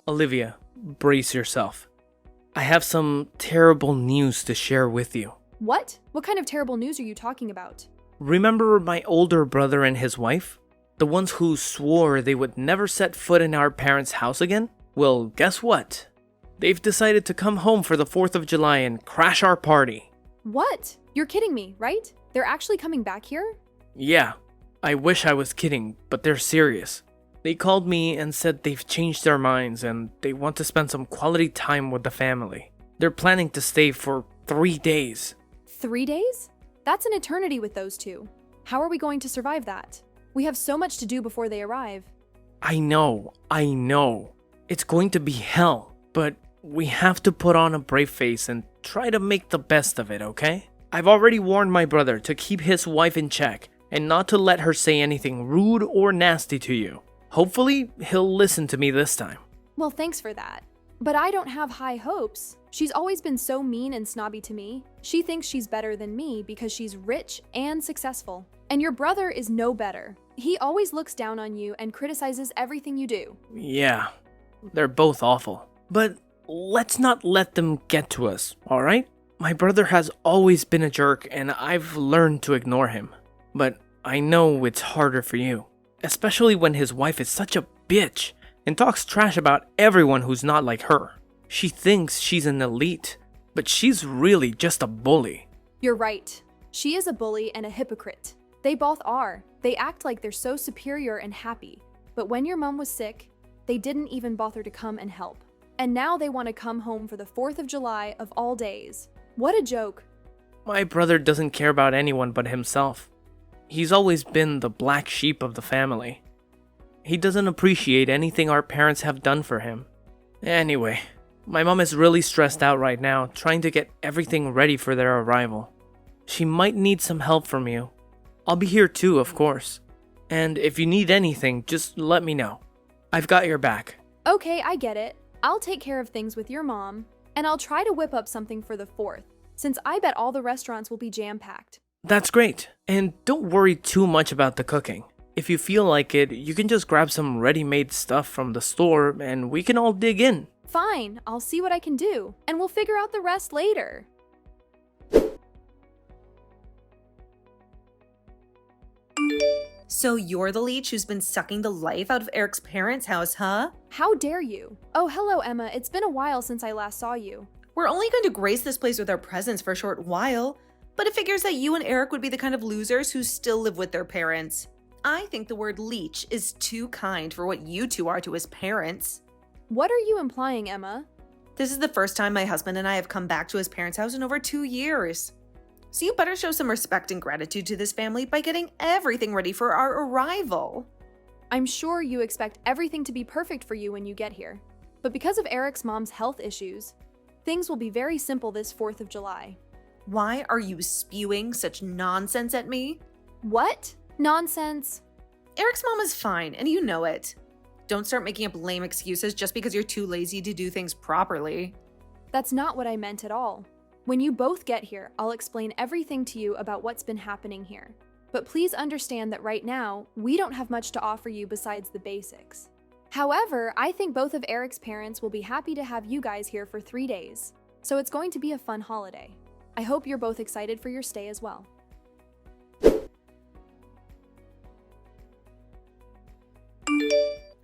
Olivia, brace yourself. I have some terrible news to share with you. What? What kind of terrible news are you talking about? Remember my older brother and his wife? The ones who swore they would never set foot in our parents' house again? Well, guess what? They've decided to come home for the 4th of July and crash our party. What? You're kidding me, right? They're actually coming back here? Yeah, I wish I was kidding, but they're serious. They called me and said they've changed their minds and they want to spend some quality time with the family. They're planning to stay for 3 days. 3 days? That's an eternity with those two. How are we going to survive that? We have so much to do before they arrive. I know. It's going to be hell, but we have to put on a brave face and try to make the best of it, okay? I've already warned my brother to keep his wife in check and not to let her say anything rude or nasty to you. Hopefully, he'll listen to me this time. Well, thanks for that. But I don't have high hopes. She's always been so mean and snobby to me. She thinks she's better than me because she's rich and successful. And your brother is no better. He always looks down on you and criticizes everything you do. Yeah, they're both awful. But let's not let them get to us, alright? My brother has always been a jerk and I've learned to ignore him. But I know it's harder for you. Especially when his wife is such a bitch and talks trash about everyone who's not like her. She thinks she's an elite, but she's really just a bully. You're right. She is a bully and a hypocrite. They both are. They act like they're so superior and happy. But when your mom was sick, they didn't even bother to come and help. And now they want to come home for the 4th of July of all days. What a joke. My brother doesn't care about anyone but himself. He's always been the black sheep of the family. He doesn't appreciate anything our parents have done for him. Anyway, my mom is really stressed out right now, trying to get everything ready for their arrival. She might need some help from you. I'll be here too, of course. And if you need anything, just let me know. I've got your back. Okay, I get it. I'll take care of things with your mom, and I'll try to whip up something for the 4th, since I bet all the restaurants will be jam-packed. That's great. And don't worry too much about the cooking. If you feel like it, you can just grab some ready-made stuff from the store and we can all dig in. Fine, I'll see what I can do, and we'll figure out the rest later. So you're the leech who's been sucking the life out of Eric's parents' house, huh? How dare you? Oh, hello, Emma. It's been a while since I last saw you. We're only going to grace this place with our presence for a short while, but it figures that you and Eric would be the kind of losers who still live with their parents. I think the word leech is too kind for what you two are to his parents. What are you implying, Emma? This is the first time my husband and I have come back to his parents' house in over 2 years. So you better show some respect and gratitude to this family by getting everything ready for our arrival. I'm sure you expect everything to be perfect for you when you get here. But because of Eric's mom's health issues, things will be very simple this 4th of July. Why are you spewing such nonsense at me? What? Nonsense. Eric's mom is fine, and you know it. Don't start making up lame excuses just because you're too lazy to do things properly. That's not what I meant at all. When you both get here, I'll explain everything to you about what's been happening here. But please understand that right now, we don't have much to offer you besides the basics. However, I think both of Eric's parents will be happy to have you guys here for 3 days. So it's going to be a fun holiday. I hope you're both excited for your stay as well.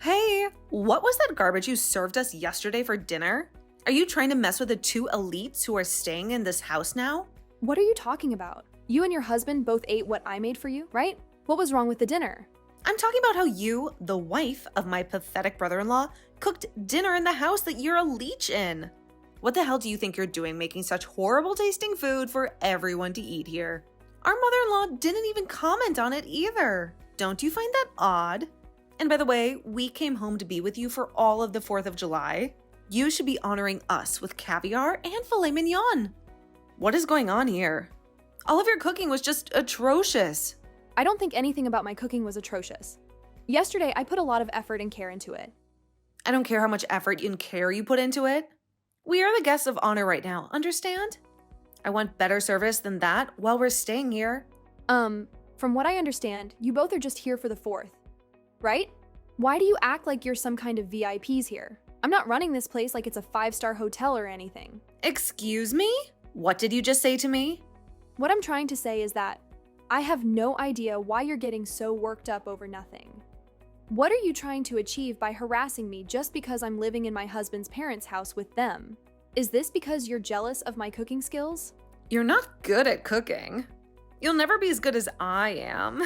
Hey, what was that garbage you served us yesterday for dinner? Are you trying to mess with the 2 elites who are staying in this house now? What are you talking about? You and your husband both ate what I made for you, right? What was wrong with the dinner? I'm talking about how you, the wife of my pathetic brother-in-law, cooked dinner in the house that you're a leech in. What the hell do you think you're doing making such horrible tasting food for everyone to eat here? Our mother-in-law didn't even comment on it either. Don't you find that odd? And by the way, we came home to be with you for all of the 4th of July. You should be honoring us with caviar and filet mignon. What is going on here? All of your cooking was just atrocious. I don't think anything about my cooking was atrocious. Yesterday, I put a lot of effort and care into it. I don't care how much effort and care you put into it. We are the guests of honor right now, understand? I want better service than that while we're staying here. From what I understand, you both are just here for the 4th, right? Why do you act like you're some kind of VIPs here? I'm not running this place like it's a 5-star hotel or anything. Excuse me? What did you just say to me? What I'm trying to say is that I have no idea why you're getting so worked up over nothing. What are you trying to achieve by harassing me just because I'm living in my husband's parents' house with them? Is this because you're jealous of my cooking skills? You're not good at cooking. You'll never be as good as I am.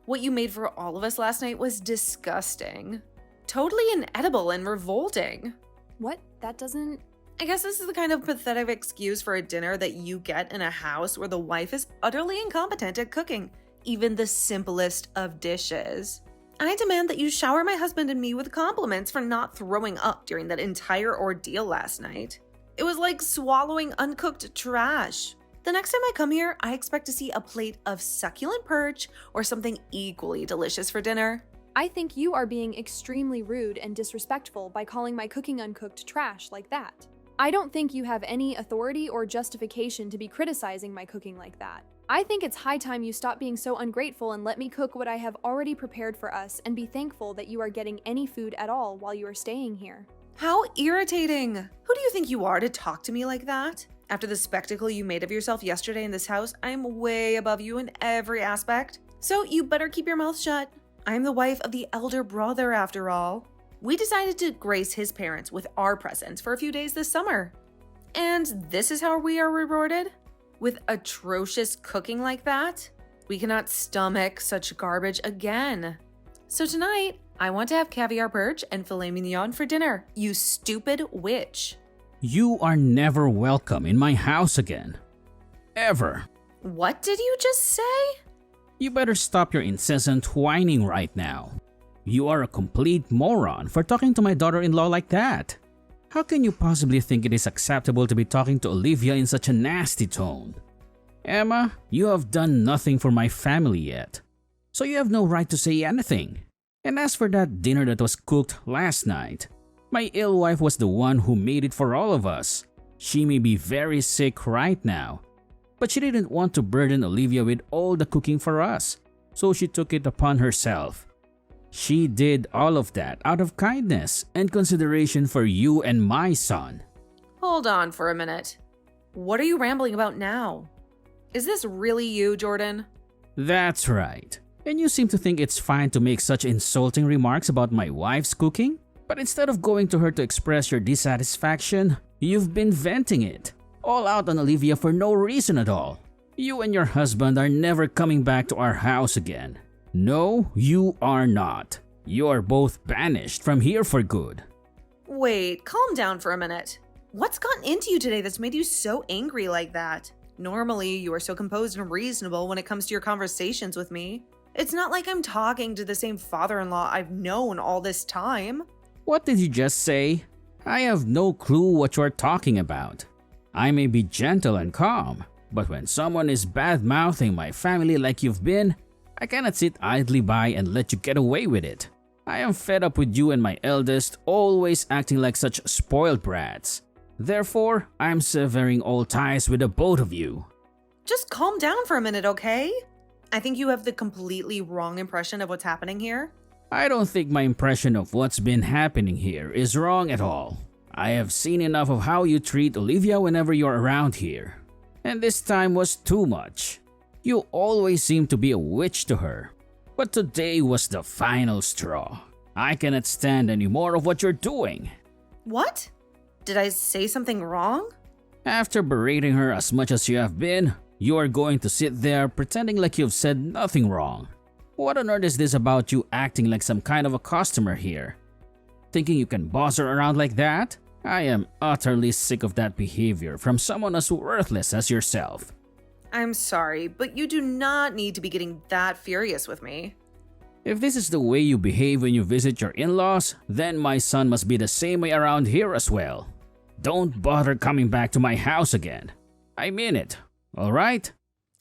What you made for all of us last night was disgusting. Totally inedible and revolting. What? That doesn't... I guess this is the kind of pathetic excuse for a dinner that you get in a house where the wife is utterly incompetent at cooking, even the simplest of dishes. I demand that you shower my husband and me with compliments for not throwing up during that entire ordeal last night. It was like swallowing uncooked trash. The next time I come here, I expect to see a plate of succulent perch or something equally delicious for dinner. I think you are being extremely rude and disrespectful by calling my cooking uncooked trash like that. I don't think you have any authority or justification to be criticizing my cooking like that. I think it's high time you stop being so ungrateful and let me cook what I have already prepared for us and be thankful that you are getting any food at all while you are staying here. How irritating! Who do you think you are to talk to me like that? After the spectacle you made of yourself yesterday in this house, I'm way above you in every aspect. So you better keep your mouth shut. I'm the wife of the elder brother after all. We decided to grace his parents with our presence for a few days this summer. And this is how we are rewarded? With atrocious cooking like that? We cannot stomach such garbage again. So tonight, I want to have caviar perch and filet mignon for dinner, you stupid witch. You are never welcome in my house again. Ever. What did you just say? You better stop your incessant whining right now. You are a complete moron for talking to my daughter-in-law like that. How can you possibly think it is acceptable to be talking to Olivia in such a nasty tone? Emma, you have done nothing for my family yet, so you have no right to say anything. And as for that dinner that was cooked last night, my ill wife was the one who made it for all of us. She may be very sick right now, but she didn't want to burden Olivia with all the cooking for us, so she took it upon herself. She did all of that out of kindness and consideration for you and my son. Hold on for a minute. What are you rambling about now? Is this really you, Jordan? That's right. And you seem to think it's fine to make such insulting remarks about my wife's cooking? But instead of going to her to express your dissatisfaction, you've been venting it, all out on Olivia for no reason at all. You and your husband are never coming back to our house again. No, you are not. You are both banished from here for good. Wait, calm down for a minute. What's gotten into you today that's made you so angry like that? Normally, you are so composed and reasonable when it comes to your conversations with me. It's not like I'm talking to the same father-in-law I've known all this time. What did you just say? I have no clue what you are talking about. I may be gentle and calm, but when someone is bad-mouthing my family like you've been, I cannot sit idly by and let you get away with it. I am fed up with you and my eldest always acting like such spoiled brats. Therefore, I'm severing all ties with the both of you. Just calm down for a minute, okay? I think you have the completely wrong impression of what's happening here. I don't think my impression of what's been happening here is wrong at all. I have seen enough of how you treat Olivia whenever you're around here. And this time was too much. You always seem to be a witch to her. But today was the final straw. I cannot stand any more of what you're doing. What? Did I say something wrong? After berating her as much as you have been, you are going to sit there pretending like you've said nothing wrong. What on earth is this about you acting like some kind of a customer here? Thinking you can boss her around like that? I am utterly sick of that behavior from someone as worthless as yourself. I'm sorry, but you do not need to be getting that furious with me. If this is the way you behave when you visit your in-laws, then my son must be the same way around here as well. Don't bother coming back to my house again. I mean it, alright?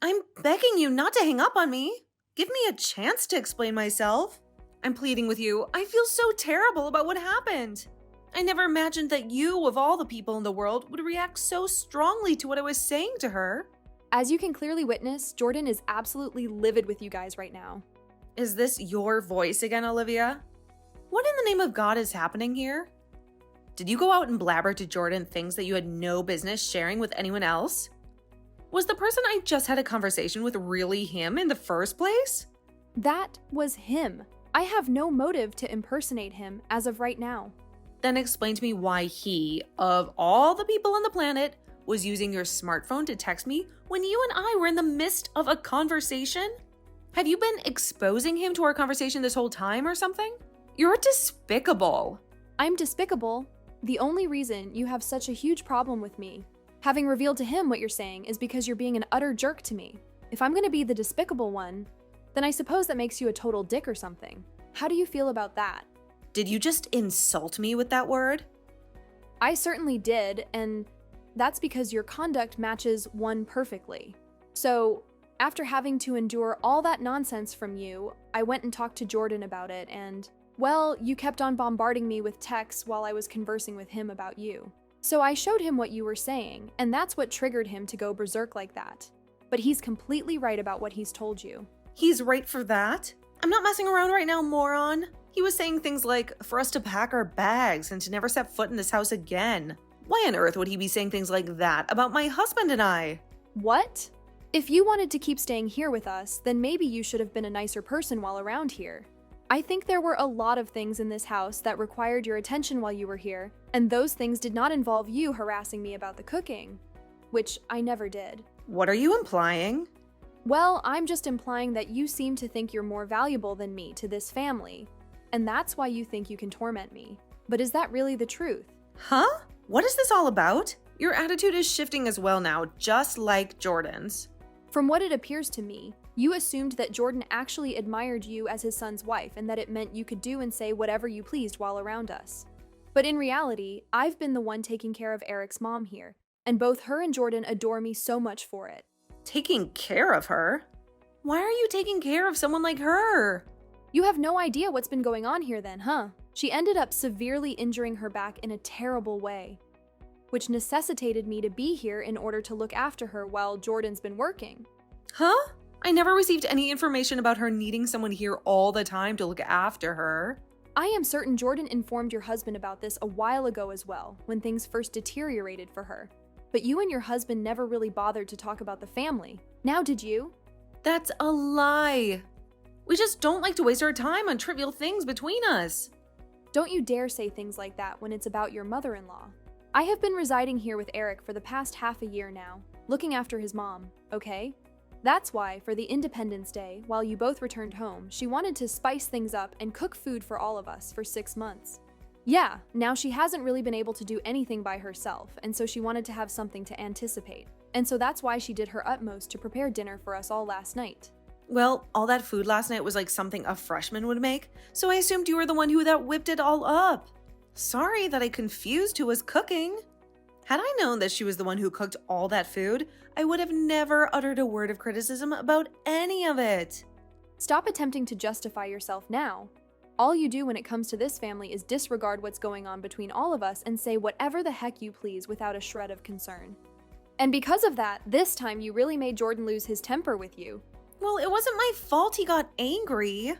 I'm begging you not to hang up on me. Give me a chance to explain myself. I'm pleading with you. I feel so terrible about what happened. I never imagined that you, of all the people in the world, would react so strongly to what I was saying to her. As you can clearly witness, Jordan is absolutely livid with you guys right now. Is this your voice again, Olivia? What in the name of God is happening here? Did you go out and blabber to Jordan things that you had no business sharing with anyone else? Was the person I just had a conversation with really him in the first place? That was him. I have no motive to impersonate him as of right now. Then explain to me why he, of all the people on the planet, was using your smartphone to text me when you and I were in the midst of a conversation? Have you been exposing him to our conversation this whole time or something? You're despicable. I'm despicable. The only reason you have such a huge problem with me, having revealed to him what you're saying, is because you're being an utter jerk to me. If I'm going to be the despicable one, then I suppose that makes you a total dick or something. How do you feel about that? Did you just insult me with that word? I certainly did, and that's because your conduct matches one perfectly. So, after having to endure all that nonsense from you, I went and talked to Jordan about it, and, well, you kept on bombarding me with texts while I was conversing with him about you. So I showed him what you were saying, and that's what triggered him to go berserk like that. But he's completely right about what he's told you. He's right for that? I'm not messing around right now, moron. He was saying things like, for us to pack our bags and to never set foot in this house again. Why on earth would he be saying things like that about my husband and I? What? If you wanted to keep staying here with us, then maybe you should have been a nicer person while around here. I think there were a lot of things in this house that required your attention while you were here, and those things did not involve you harassing me about the cooking, which I never did. What are you implying? Well, I'm just implying that you seem to think you're more valuable than me to this family, and that's why you think you can torment me. But is that really the truth? Huh? What is this all about? Your attitude is shifting as well now, just like Jordan's. From what it appears to me, you assumed that Jordan actually admired you as his son's wife and that it meant you could do and say whatever you pleased while around us. But in reality, I've been the one taking care of Eric's mom here, and both her and Jordan adore me so much for it. Taking care of her? Why are you taking care of someone like her? You have no idea what's been going on here then, huh? She ended up severely injuring her back in a terrible way, which necessitated me to be here in order to look after her while Jordan's been working. Huh? I never received any information about her needing someone here all the time to look after her. I am certain Jordan informed your husband about this a while ago as well, when things first deteriorated for her. But you and your husband never really bothered to talk about the family. Now did you? That's a lie. We just don't like to waste our time on trivial things between us. Don't you dare say things like that when it's about your mother-in-law. I have been residing here with Eric for the past half a year now, looking after his mom, okay? That's why, for the Independence Day, while you both returned home, she wanted to spice things up and cook food for all of us for 6 months. Yeah, now she hasn't really been able to do anything by herself, and so she wanted to have something to anticipate. And so that's why she did her utmost to prepare dinner for us all last night. Well, all that food last night was like something a freshman would make, so I assumed you were the one who whipped it all up. Sorry that I confused who was cooking. Had I known that she was the one who cooked all that food, I would have never uttered a word of criticism about any of it. Stop attempting to justify yourself now. All you do when it comes to this family is disregard what's going on between all of us and say whatever the heck you please without a shred of concern. And because of that, this time you really made Jordan lose his temper with you. Well, it wasn't my fault he got angry.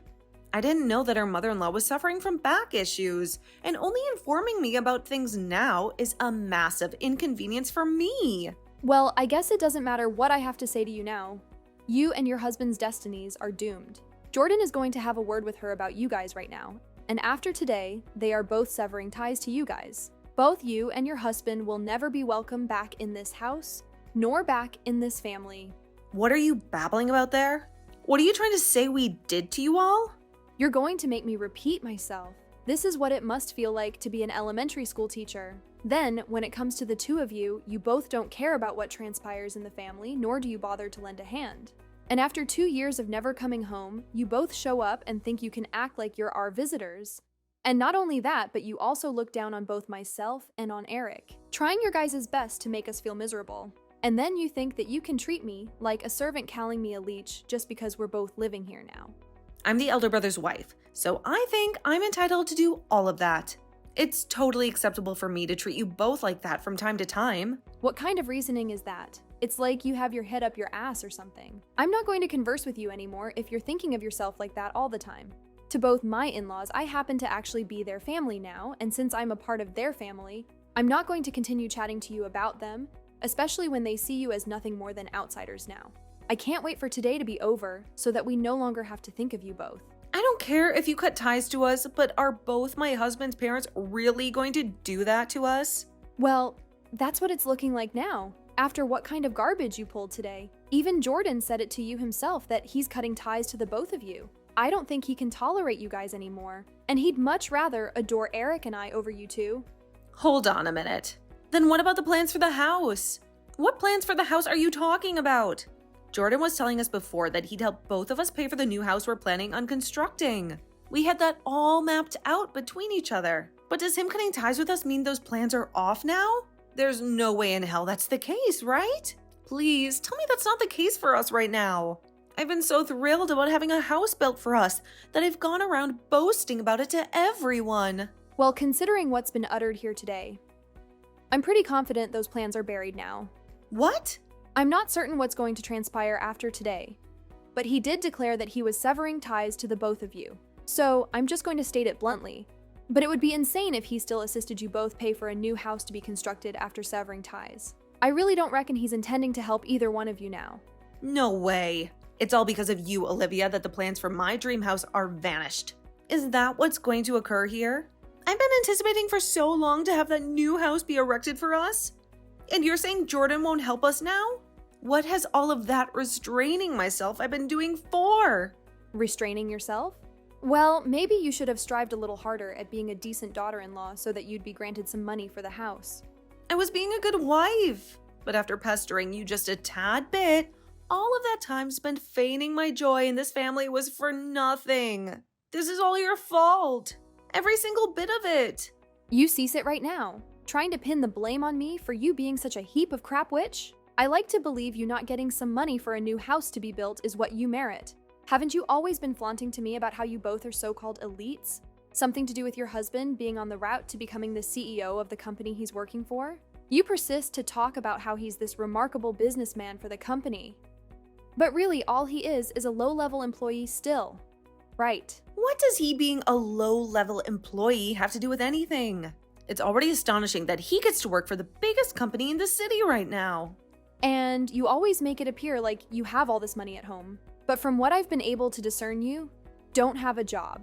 I didn't know that our mother-in-law was suffering from back issues, and only informing me about things now is a massive inconvenience for me. Well, I guess it doesn't matter what I have to say to you now. You and your husband's destinies are doomed. Jordan is going to have a word with her about you guys right now, and after today, they are both severing ties to you guys. Both you and your husband will never be welcome back in this house, nor back in this family. What are you babbling about there? What are you trying to say we did to you all? You're going to make me repeat myself. This is what it must feel like to be an elementary school teacher. Then, when it comes to the two of you, you both don't care about what transpires in the family, nor do you bother to lend a hand. And after 2 years of never coming home, you both show up and think you can act like you're our visitors. And not only that, but you also look down on both myself and on Eric, trying your guys' best to make us feel miserable. And then you think that you can treat me like a servant calling me a leech just because we're both living here now. I'm the elder brother's wife, so I think I'm entitled to do all of that. It's totally acceptable for me to treat you both like that from time to time. What kind of reasoning is that? It's like you have your head up your ass or something. I'm not going to converse with you anymore if you're thinking of yourself like that all the time. To both my in-laws, I happen to actually be their family now, and since I'm a part of their family, I'm not going to continue chatting to you about them, especially when they see you as nothing more than outsiders now. I can't wait for today to be over so that we no longer have to think of you both. I don't care if you cut ties to us, but are both my husband's parents really going to do that to us? Well, that's what it's looking like now. After what kind of garbage you pulled today. Even Jordan said it to you himself that he's cutting ties to the both of you. I don't think he can tolerate you guys anymore, and he'd much rather adore Eric and I over you two. Hold on a minute. Then what about the plans for the house? What plans for the house are you talking about? Jordan was telling us before that he'd help both of us pay for the new house we're planning on constructing. We had that all mapped out between each other. But does him cutting ties with us mean those plans are off now? There's no way in hell that's the case, right? Please, tell me that's not the case for us right now. I've been so thrilled about having a house built for us that I've gone around boasting about it to everyone. Well, considering what's been uttered here today, I'm pretty confident those plans are buried now. What? I'm not certain what's going to transpire after today, but he did declare that he was severing ties to the both of you. So I'm just going to state it bluntly. But it would be insane if he still assisted you both pay for a new house to be constructed after severing ties. I really don't reckon he's intending to help either one of you now. No way. It's all because of you, Olivia, that the plans for my dream house are vanished. Is that what's going to occur here? I've been anticipating for so long to have that new house be erected for us. And you're saying Jordan won't help us now? What has all of that restraining myself I've been doing for? Restraining yourself? Well, maybe you should have strived a little harder at being a decent daughter-in-law so that you'd be granted some money for the house. I was being a good wife. But after pestering you just a tad bit, all of that time spent feigning my joy in this family was for nothing. This is all your fault. Every single bit of it. You cease it right now. Trying to pin the blame on me for you being such a heap of crap witch? I like to believe you not getting some money for a new house to be built is what you merit. Haven't you always been flaunting to me about how you both are so-called elites? Something to do with your husband being on the route to becoming the CEO of the company he's working for? You persist to talk about how he's this remarkable businessman for the company. But really, all he is a low-level employee still. Right. What does he being a low-level employee have to do with anything? It's already astonishing that he gets to work for the biggest company in the city right now. And you always make it appear like you have all this money at home. But from what I've been able to discern, you don't have a job.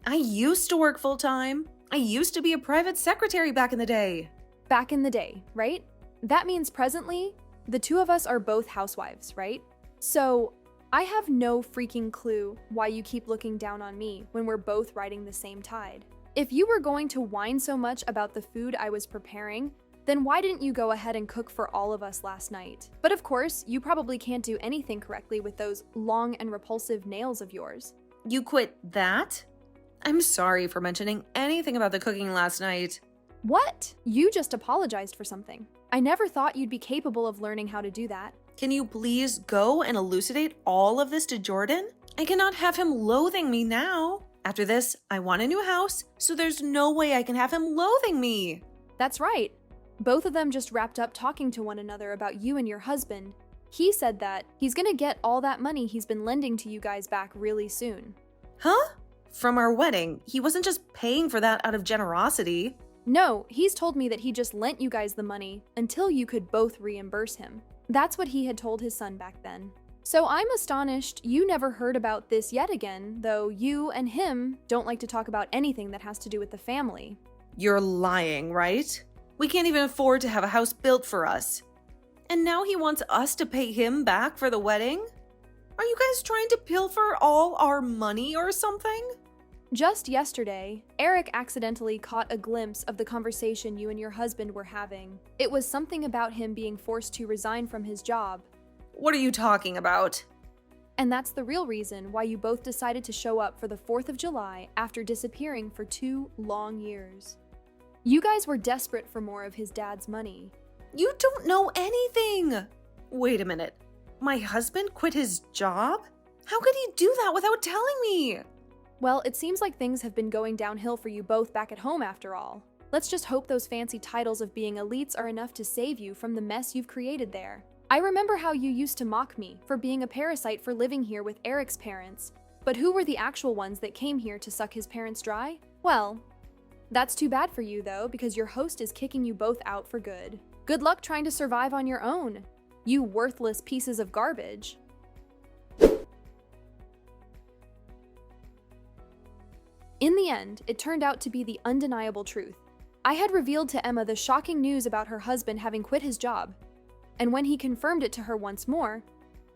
I used to work full-time. I used to be a private secretary back in the day. Back in the day, right? That means presently, the two of us are both housewives, right? So, I have no freaking clue why you keep looking down on me when we're both riding the same tide. If you were going to whine so much about the food I was preparing, then why didn't you go ahead and cook for all of us last night? But of course, you probably can't do anything correctly with those long and repulsive nails of yours. You quit that? I'm sorry for mentioning anything about the cooking last night. What? You just apologized for something. I never thought you'd be capable of learning how to do that. Can you please go and elucidate all of this to Jordan? I cannot have him loathing me now. After this, I want a new house, so there's no way I can have him loathing me. That's right. Both of them just wrapped up talking to one another about you and your husband. He said that he's gonna get all that money he's been lending to you guys back really soon. Huh? From our wedding, he wasn't just paying for that out of generosity. No, he's told me that he just lent you guys the money until you could both reimburse him. That's what he had told his son back then. So I'm astonished you never heard about this yet again, though you and him don't like to talk about anything that has to do with the family. You're lying, right? We can't even afford to have a house built for us. And now he wants us to pay him back for the wedding? Are you guys trying to pilfer all our money or something? Just yesterday, Eric accidentally caught a glimpse of the conversation you and your husband were having. It was something about him being forced to resign from his job. What are you talking about? And that's the real reason why you both decided to show up for the 4th of July after disappearing for 2 long years. You guys were desperate for more of his dad's money. You don't know anything! Wait a minute. My husband quit his job? How could he do that without telling me? Well, it seems like things have been going downhill for you both back at home after all. Let's just hope those fancy titles of being elites are enough to save you from the mess you've created there. I remember how you used to mock me for being a parasite for living here with Eric's parents, But who were the actual ones that came here to suck his parents dry? Well, that's too bad for you though, because your host is kicking you both out for good. Good luck trying to survive on your own, you worthless pieces of garbage. In the end, it turned out to be the undeniable truth. I had revealed to Emma the shocking news about her husband having quit his job, and when he confirmed it to her once more,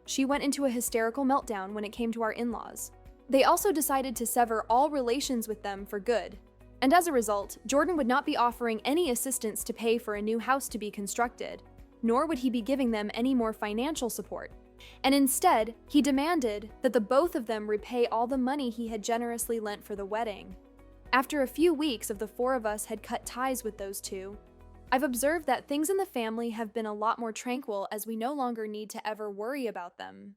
she went into a hysterical meltdown when it came to our in-laws. They also decided to sever all relations with them for good, and as a result, Jordan would not be offering any assistance to pay for a new house to be constructed, nor would he be giving them any more financial support. And instead, he demanded that the both of them repay all the money he had generously lent for the wedding. After a few weeks of the four of us had cut ties with those two, I've observed that things in the family have been a lot more tranquil as we no longer need to ever worry about them.